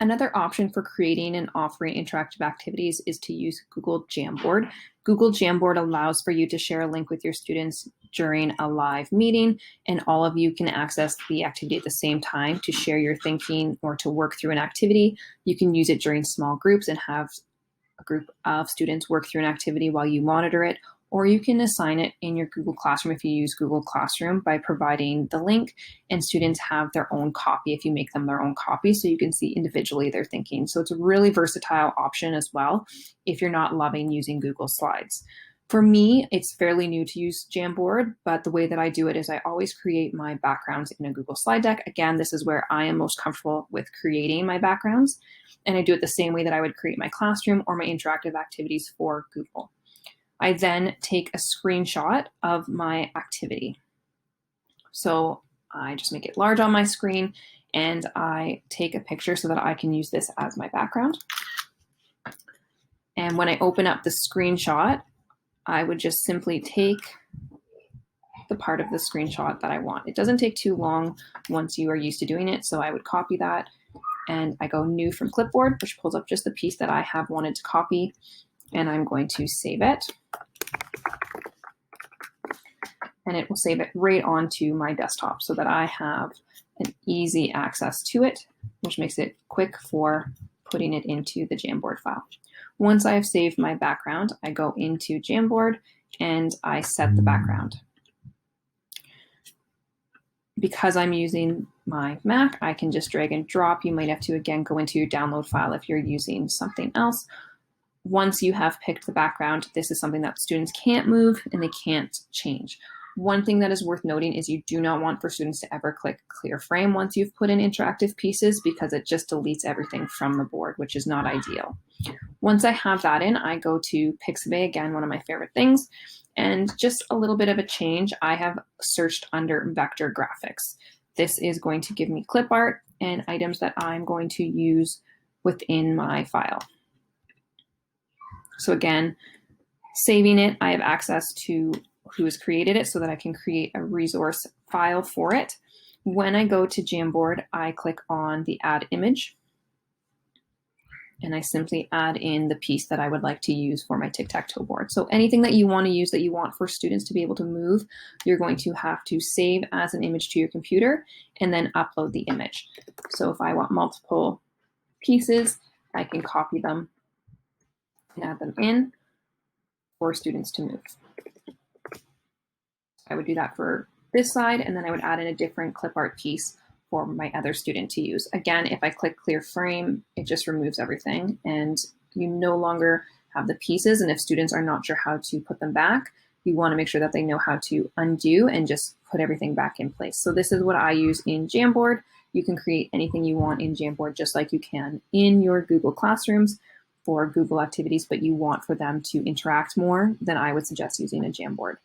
Another option for creating and offering interactive activities is to use Google Jamboard. Google Jamboard allows for you to share a link with your students during a live meeting, and all of you can access the activity at the same time to share your thinking or to work through an activity. You can use it during small groups and have a group of students work through an activity while you monitor it, or you can assign it in your Google Classroom if you use Google Classroom by providing the link, and students have their own copy if you make them their own copy, so you can see individually their thinking. So it's a really versatile option as well if you're not loving using Google Slides. For me, it's fairly new to use Jamboard, but the way that I do it is I always create my backgrounds in a Google slide deck. Again, this is where I am most comfortable with creating my backgrounds, and I do it the same way that I would create my classroom or my interactive activities for Google. I then take a screenshot of my activity. So I just make it large on my screen and I take a picture so that I can use this as my background. And when I open up the screenshot, I would just simply take the part of the screenshot that I want. It doesn't take too long once you are used to doing it. So I would copy that and I go new from clipboard, which pulls up just the piece that I have wanted to copy, and I'm going to save it. And it will save it right onto my desktop so that I have an easy access to it, which makes it quick for putting it into the Jamboard file. Once I have saved my background, I go into Jamboard and I set the background. Because I'm using my Mac, I can just drag and drop. You might have to, again, go into your download file if you're using something else. Once you have picked the background, this is something that students can't move and they can't change. One thing that is worth noting is you do not want for students to ever click clear frame once you've put in interactive pieces, because it just deletes everything from the board, which is not ideal. Once I have that in, I go to Pixabay, again, one of my favorite things, and just a little bit of a change. I have searched under vector graphics. This is going to give me clip art and items that I'm going to use within my file. So again, saving it, I have access to who has created it so that I can create a resource file for it. When I go to Jamboard, I click on the add image and I simply add in the piece that I would like to use for my tic-tac-toe board. So anything that you want to use that you want for students to be able to move, you're going to have to save as an image to your computer and then upload the image. So if I want multiple pieces, I can copy them and add them in for students to move. I would do that for this side, and then I would add in a different clip art piece for my other student to use. Again, if I click clear frame, it just removes everything and you no longer have the pieces. And if students are not sure how to put them back, you want to make sure that they know how to undo and just put everything back in place. So this is what I use in Jamboard. You can create anything you want in Jamboard just like you can in your Google Classrooms for Google activities, but you want for them to interact more, then I would suggest using a Jamboard.